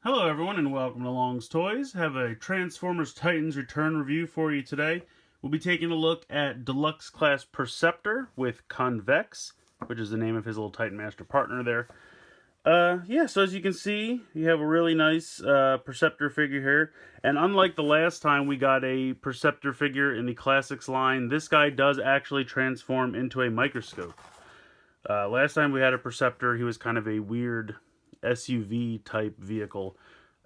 Hello everyone and welcome to Long's Toys. Have a Transformers Titans Return review for you today. We'll be taking a look at Deluxe Class Perceptor with Convex, which is the name of his little Titan Master partner there. So as you can see, you have a really nice Perceptor figure here. And unlike the last time we got a Perceptor figure in the Classics line, this guy does actually transform into a Microscope. Last time we had a Perceptor, he was kind of a weird SUV type vehicle.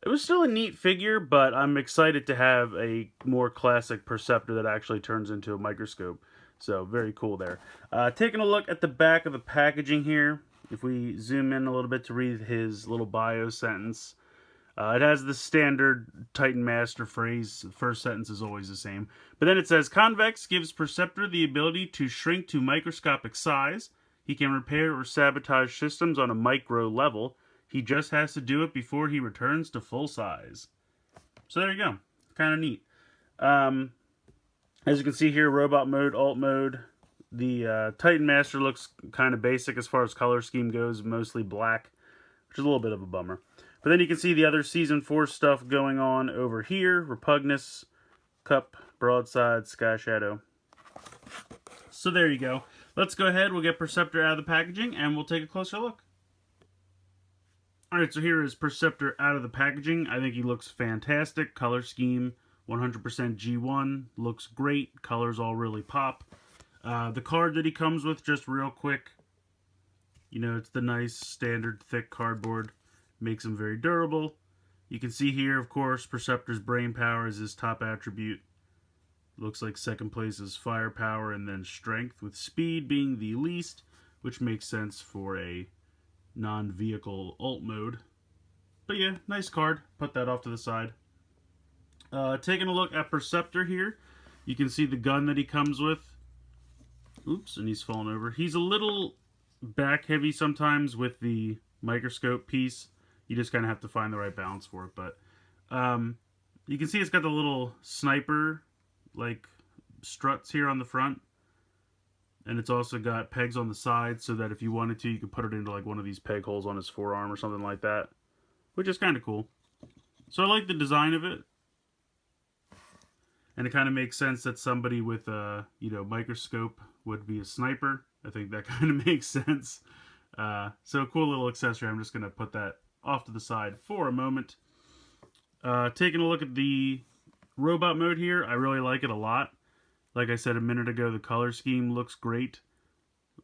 It was still a neat figure, but I'm excited to have a more classic Perceptor that actually turns into a Microscope. So very cool there. Taking a look at the back of the packaging here, if we zoom in a little bit to read his little bio sentence, it has the standard Titan Master phrase. The first sentence is always the same. But then it says, Convex gives Perceptor the ability to shrink to microscopic size. He can repair or sabotage systems on a micro level. He just has to do it before he returns to full size. So there you go. Kind of neat. As you can see here, robot mode, alt mode. The Titan Master looks kind of basic as far as color scheme goes, mostly black, which is a little bit of a bummer. But then you can see the other Season 4 stuff going on over here. Repugnus, Cup, Broadside, Sky Shadow. So there you go. Let's go ahead, we'll get Perceptor out of the packaging, and we'll take a closer look. Alright, so here is Perceptor out of the packaging. I think he looks fantastic. Color scheme, 100% G1. Looks great. Colors all really pop. The card that he comes with, just real quick. You know, it's the nice, standard, thick cardboard. Makes him very durable. You can see here, of course, Perceptor's brain power is his top attribute. Looks like second place is firepower and then strength, with speed being the least, which makes sense for a non-vehicle alt mode. But yeah, nice card. Put that off to the side. Taking a look at Perceptor here, you can see the gun that he comes with. Oops, and he's fallen over. He's a little back heavy sometimes with the Microscope piece. You just kind of have to find the right balance for it. But you can see it's got the little sniper like struts here on the front. And it's also got pegs on the side so that if you wanted to, you could put it into like one of these peg holes on his forearm or something like that. Which is kind of cool. So I like the design of it. And it kind of makes sense that somebody with a, Microscope would be a sniper. I think that kind of makes sense. So a cool little accessory. I'm just going to put that off to the side for a moment. Taking a look at the robot mode here. I really like it a lot. Like I said a minute ago, the color scheme looks great.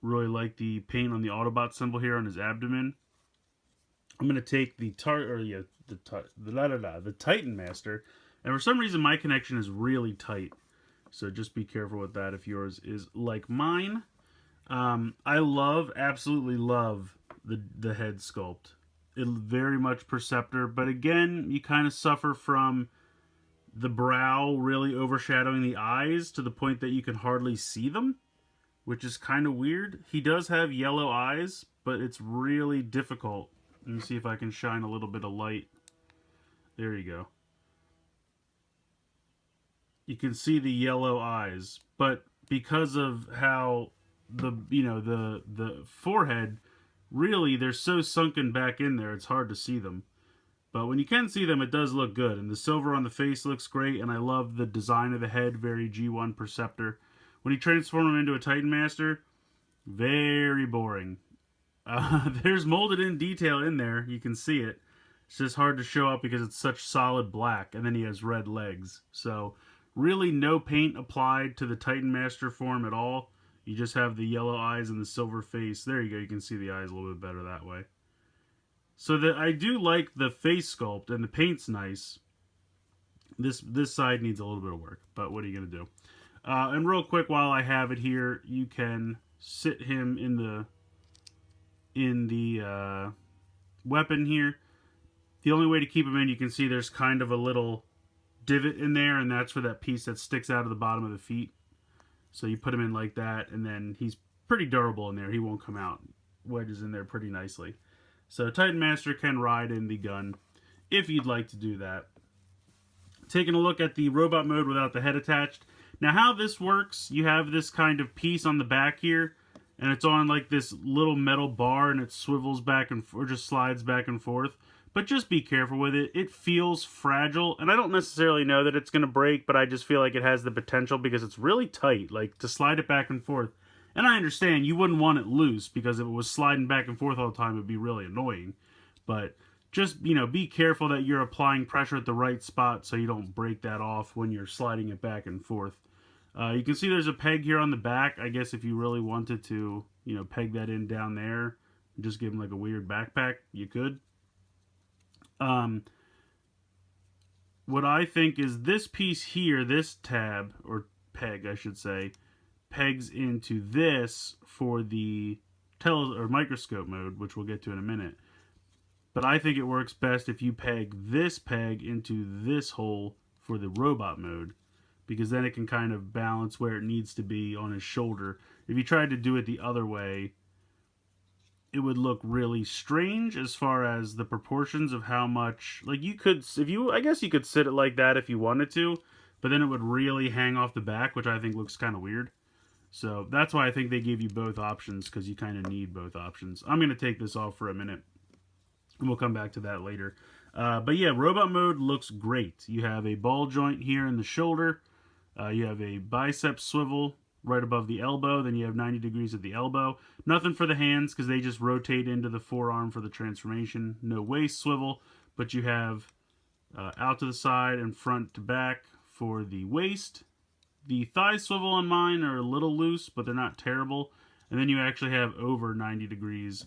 Really like the paint on the Autobot symbol here on his abdomen. I'm going to take the Titan Master. And for some reason, my connection is really tight. So just be careful with that if yours is like mine. I absolutely love the head sculpt. It very much Perceptor. But again, you kind of suffer from the brow really overshadowing the eyes to the point that you can hardly see them, which is kind of weird. He does have yellow eyes, but it's really difficult. Let me see if I can shine a little bit of light. There you go. You can see the yellow eyes, but because of how the forehead, really they're so sunken back in there, it's hard to see them. But when you can see them, it does look good. And the silver on the face looks great. And I love the design of the head. Very G1 Perceptor. When you transform him into a Titan Master, very boring. There's molded in detail in there. You can see it. It's just hard to show up because it's such solid black. And then he has red legs. So really no paint applied to the Titan Master form at all. You just have the yellow eyes and the silver face. There you go. You can see the eyes a little bit better that way. So I do like the face sculpt, and the paint's nice. This side needs a little bit of work, but what are you going to do? And real quick, while I have it here, you can sit him in the weapon here. The only way to keep him in, you can see there's kind of a little divot in there, and that's for that piece that sticks out of the bottom of the feet. So you put him in like that, and then he's pretty durable in there. He won't come out. Wedges in there pretty nicely. So Titan Master can ride in the gun if you'd like to do that. Taking a look at the robot mode without the head attached. Now how this works, you have this kind of piece on the back here, and it's on like this little metal bar, and it swivels back and or just slides back and forth. but just be careful with it. It feels fragile, and I don't necessarily know that it's going to break, but I just feel like it has the potential because it's really tight, like to slide it back and forth. And I understand you wouldn't want it loose because if it was sliding back and forth all the time, it would be really annoying. But just, you know, be careful that you're applying pressure at the right spot so you don't break that off when you're sliding it back and forth. You can see there's a peg here on the back. I guess if you really wanted to, you know, peg that in down there and just give them like a weird backpack, you could. What I think is this piece here, this tab, or peg I should say, pegs into this for the microscope mode, which we'll get to in a minute. But I think it works best if you peg this peg into this hole for the robot mode, because then it can kind of balance where it needs to be on his shoulder. If you tried to do it the other way, it would look really strange as far as the proportions of how much, like you could, I guess you could sit it like that if you wanted to, but then it would really hang off the back, which I think looks kind of weird. So that's why I think they gave you both options, because you kind of need both options. I'm going to take this off for a minute, and we'll come back to that later. But yeah, robot mode looks great. You have a ball joint here in the shoulder. You have a bicep swivel right above the elbow. Then you have 90 degrees at the elbow. Nothing for the hands because they just rotate into the forearm for the transformation. No waist swivel, but you have out to the side and front to back for the waist. The thigh swivel on mine are a little loose, but they're not terrible. And then you actually have over 90 degrees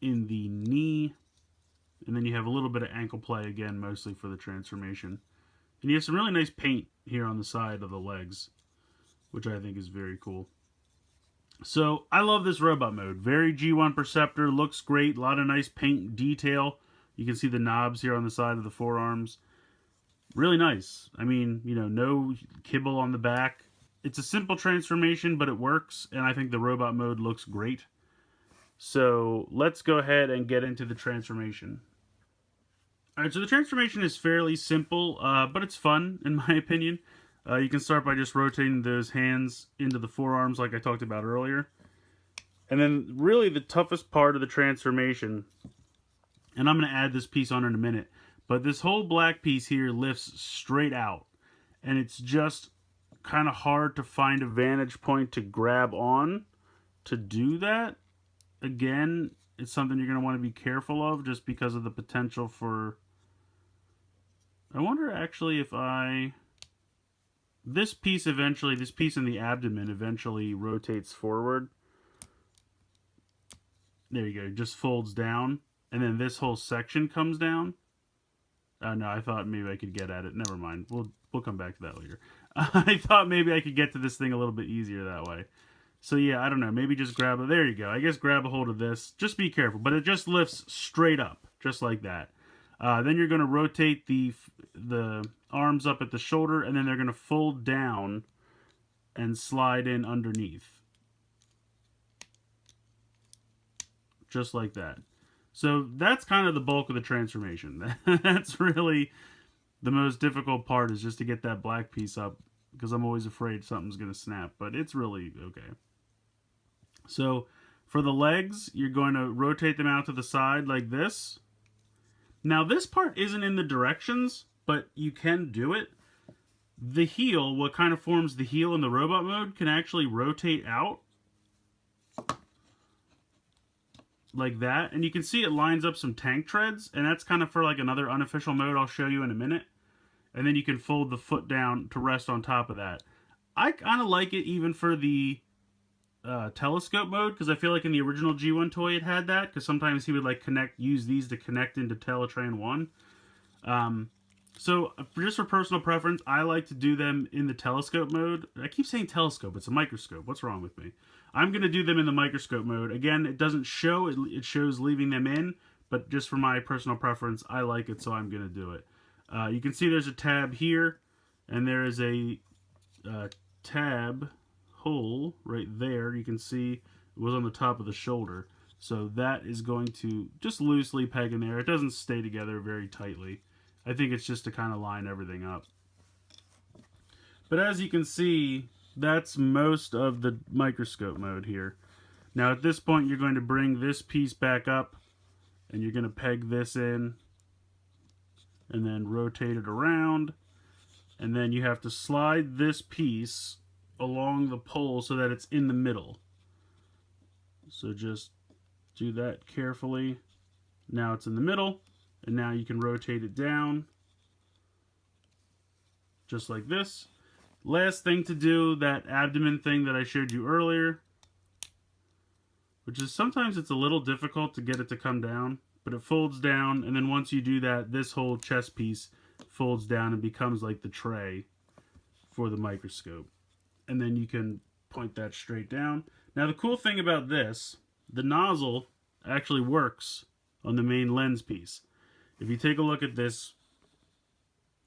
in the knee. And then you have a little bit of ankle play again, mostly for the transformation. And you have some really nice paint here on the side of the legs, which I think is very cool. So I love this robot mode. Very G1 Perceptor, looks great. A lot of nice paint detail. You can see the knobs here on the side of the forearms. Really nice. I mean, you know, no kibble on the back. It's a simple transformation, but it works, and I think the robot mode looks great. So let's go ahead and get into the transformation. Alright, so the transformation is fairly simple, but it's fun, in my opinion. You can start by just rotating those hands into the forearms like I talked about earlier. And then really the toughest part of the transformation, and I'm going to add this piece on in a minute, but this whole black piece here lifts straight out. And it's just kind of hard to find a vantage point to grab on to do that. Again, it's something you're going to want to be careful of just because of the potential for... I wonder actually if this piece in the abdomen eventually rotates forward. There you go, it just folds down. And then this whole section comes down. No, I thought maybe I could get at it. Never mind. We'll come back to that later. I thought maybe I could get to this thing a little bit easier that way. So yeah, I don't know. Maybe just grab it. There you go. I guess grab a hold of this. Just be careful. But it just lifts straight up, just like that. Then you're going to rotate the arms up at the shoulder, and then they're going to fold down and slide in underneath. Just like that. So that's kind of the bulk of the transformation. That's really the most difficult part, is just to get that black piece up, because I'm always afraid something's going to snap, but it's really okay. So for the legs, you're going to rotate them out to the side like this. Now this part isn't in the directions, but you can do it. The heel, what kind of forms the heel in the robot mode, can actually rotate out like that. And you can see it lines up some tank treads, and that's kind of for like another unofficial mode I'll show you in a minute. And then you can fold the foot down to rest on top of that. I kind of like it even for the telescope mode, because I feel like in the original G1 toy it had that, because sometimes he would like use these to connect into Teletran 1. So just for personal preference, I like to do them in the telescope mode. I keep saying telescope, it's a microscope. What's wrong with me? I'm going to do them in the microscope mode. Again, it doesn't show, it shows leaving them in, but just for my personal preference, I like it, so I'm going to do it. You can see there's a tab here, and there is a tab hole right there. You can see it was on the top of the shoulder. So that is going to just loosely peg in there. It doesn't stay together very tightly. I think it's just to kind of line everything up. But as you can see, that's most of the microscope mode here. Now at this point, you're going to bring this piece back up, and you're going to peg this in and then rotate it around. And then you have to slide this piece along the pole so that it's in the middle. So just do that carefully. Now it's in the middle, and now you can rotate it down just like this. Last thing to do, that abdomen thing that I showed you earlier, which is sometimes it's a little difficult to get it to come down, but it folds down, and then once you do that, this whole chest piece folds down and becomes like the tray for the microscope. And then you can point that straight down. Now the cool thing about this, the nozzle actually works on the main lens piece. If you take a look at this,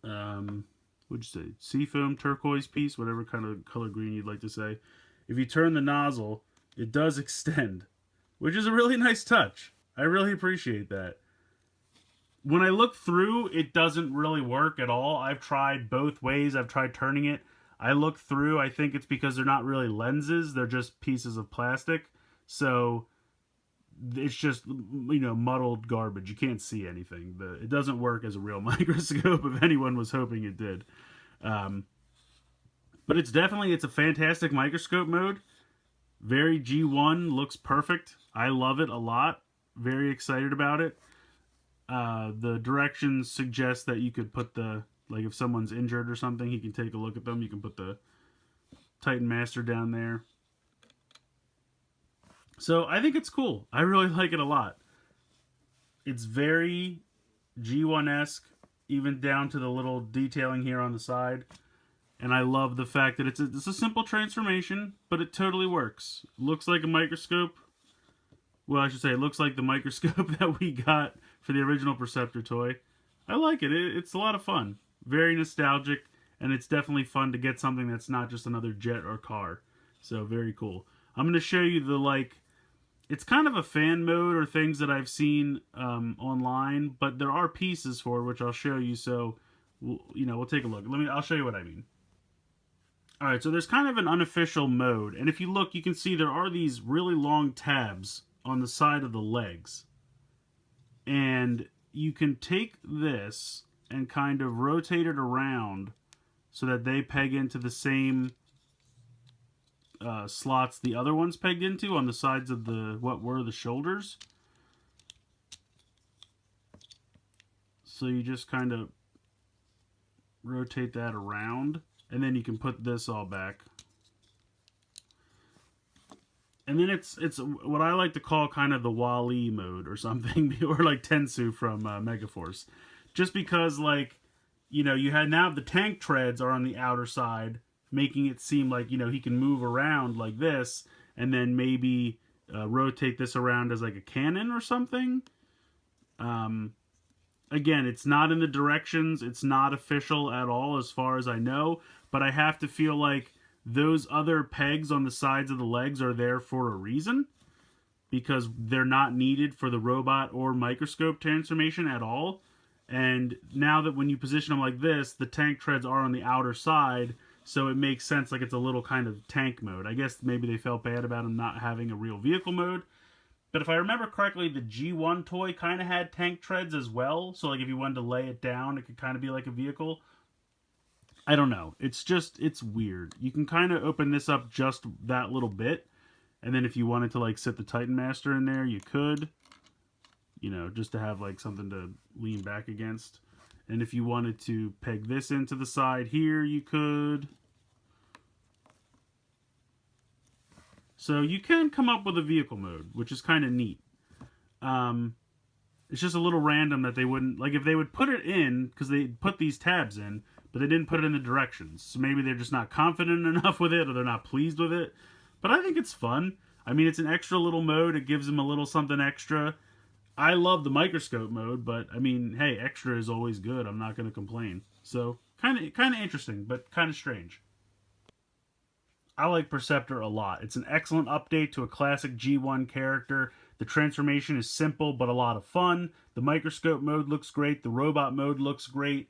what'd you say, seafoam turquoise piece, whatever kind of color green you'd like to say, if you turn the nozzle, it does extend, which is a really nice touch. I really appreciate that. When I look through, it doesn't really work at all. I've tried both ways. I've tried turning it. I look through. I think it's because they're not really lenses. They're just pieces of plastic. So it's just, you know, muddled garbage. You can't see anything. It doesn't work as a real microscope, if anyone was hoping it did. But it's a fantastic microscope mode. Very G1, looks perfect. I love it a lot. Very excited about it. The directions suggest that you could put like if someone's injured or something, he can take a look at them. You can put the Titan Master down there. So I think it's cool. I really like it a lot. It's very G1-esque, even down to the little detailing here on the side. And I love the fact that it's a simple transformation, but it totally works. Looks like a microscope. Well, I should say, it looks like the microscope that we got for the original Perceptor toy. I like it. It's a lot of fun. Very nostalgic, and it's definitely fun to get something that's not just another jet or car. So, very cool. I'm going to show you it's kind of a fan mode or things that I've seen online, but there are pieces for it, which I'll show you. So, we'll take a look. I'll show you what I mean. Alright, so there's kind of an unofficial mode, and if you look, you can see there are these really long tabs on the side of the legs. And you can take this and kind of rotate it around so that they peg into the same slots the other ones pegged into on the sides of what were the shoulders. So you just kind of rotate that around, and then you can put this all back. And then it's what I like to call kind of the Wall-E mode or something, or like Tensu from Megaforce. Just because, like, you know, now the tank treads are on the outer side, making it seem like, you know, he can move around like this, and then maybe rotate this around as like a cannon or something. Again, it's not in the directions. It's not official at all as far as I know, but I have to feel like those other pegs on the sides of the legs are there for a reason, because they're not needed for the robot or microscope transformation at all. And now that when you position them like this, the tank treads are on the outer side, so it makes sense, like it's a little kind of tank mode. I guess maybe they felt bad about them not having a real vehicle mode. But if I remember correctly, the G1 toy kind of had tank treads as well, so like if you wanted to lay it down, it could kind of be like a vehicle. I don't know. It's weird. You can kind of open this up just that little bit, and then if you wanted to like sit the Titan Master in there, you could. You know, just to have like something to lean back against. And if you wanted to peg this into the side here, you could. So you can come up with a vehicle mode, which is kind of neat. It's just a little random that they wouldn't, like if they would put it in, because they put these tabs in, but they didn't put it in the directions. So maybe they're just not confident enough with it, or they're not pleased with it. But I think it's fun. I mean, it's an extra little mode. It gives them a little something extra. I love the microscope mode, but I mean, hey, extra is always good. I'm not going to complain. So kind of interesting, but kind of strange. I like Perceptor a lot. It's an excellent update to a classic G1 character. The transformation is simple, but a lot of fun. The microscope mode looks great. The robot mode looks great.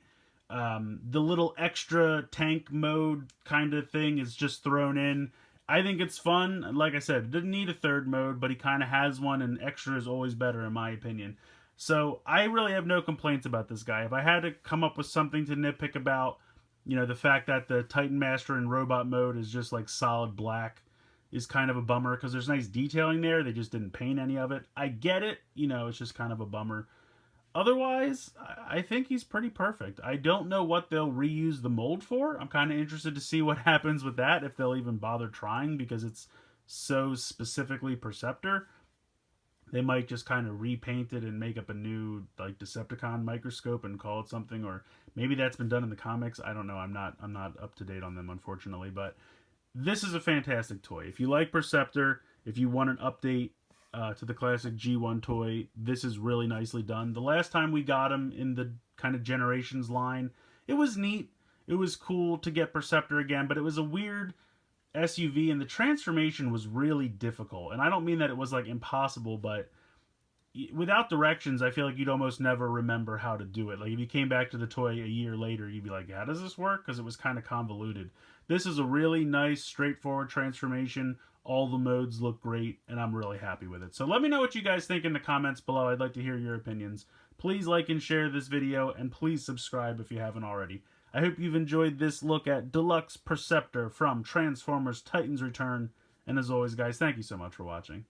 The little extra tank mode kind of thing is just thrown in. I think it's fun. Like I said, it didn't need a third mode, but he kind of has one, and extra is always better in my opinion. So I really have no complaints about this guy. If I had to come up with something to nitpick about, the fact that the Titan Master in robot mode is just like solid black is kind of a bummer because there's nice detailing there. They just didn't paint any of it. I get it. It's just kind of a bummer. Otherwise, I think he's pretty perfect. I don't know what they'll reuse the mold for. I'm kind of interested to see what happens with that, if they'll even bother trying, because it's so specifically Perceptor. They might just kind of repaint it and make up a new like Decepticon microscope and call it something, or maybe that's been done in the comics. I don't know. I'm not up to date on them, unfortunately, but this is a fantastic toy. If you like Perceptor, if you want an update to the classic G1 toy, this is really nicely done. The last time we got him in the kind of Generations line, it was neat. It was cool to get Perceptor again, but it was a weird SUV, and the transformation was really difficult. And I don't mean that it was like impossible, but without directions, I feel like you'd almost never remember how to do it. Like if you came back to the toy a year later, you'd be like, how does this work? Because it was kind of convoluted. This is a really nice, straightforward transformation. All the modes look great, and I'm really happy with it. So let me know what you guys think in the comments below. I'd like to hear your opinions. Please like and share this video, and please subscribe if you haven't already. I hope you've enjoyed this look at Deluxe Perceptor from Transformers Titans Return. And as always, guys, thank you so much for watching.